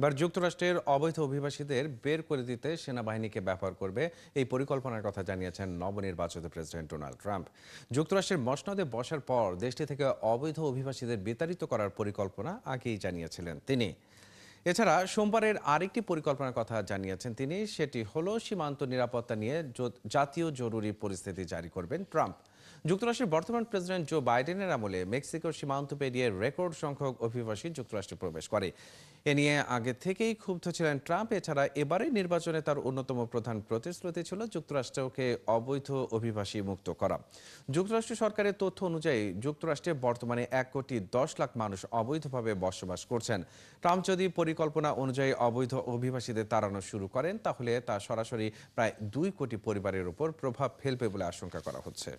এবার যুক্তরাষ্ট্রের অবৈধ অভিবাসীদের বের করে দিতে সেনাবাহিনীকে ব্যবহার করবে এই পরিকল্পনার কথা জানিয়েছেন নবনির্বাচিত প্রেসিডেন্ট ডোনাল্ড ট্রাম্প। যুক্তরাষ্ট্রের মসনদে বসার পর দেশটি থেকে অবৈধ অভিবাসীদের বিতাড়িত করার পরিকল্পনা আগেই জানিয়েছিলেন তিনি। এছাড়া সোমবারের আরেকটি পরিকল্পনার কথা জানিয়েছেন তিনি, সেটি হলো সীমান্ত নিরাপত্তা নিয়ে জাতীয় জরুরি পরিস্থিতি জারি করবেন ট্রাম্প। যুক্তরাষ্ট্রের বর্তমান প্রেসিডেন্ট জো বাইডেনের আমলে মেক্সিকোর সীমান্ত পেরিয়ে রেকর্ড সংখ্যক অভিবাসী যুক্তরাষ্ট্রে প্রবেশ করে। এ নিয়ে আগে থেকেই ক্ষুব্ধ ছিলেন ট্রাম্প। এছাড়া এবারের নির্বাচনে তার অন্যতম প্রধান প্রতিশ্রুতি ছিল যুক্তরাষ্ট্রকে অবৈধ অভিবাসী মুক্ত করা। যুক্তরাষ্ট্র সরকারের তথ্য অনুযায়ী যুক্তরাষ্ট্রে বর্তমানে 1,10,00,000 মানুষ অবৈধভাবে বসবাস করছেন। ট্রাম্প যদি পরিকল্পনা অনুযায়ী অবৈধ অভিবাসীদের তাড়ানো শুরু করেন, তাহলে তা সরাসরি প্রায় 2 কোটি পরিবারের উপর প্রভাব ফেলবে বলে আশঙ্কা করা হচ্ছে।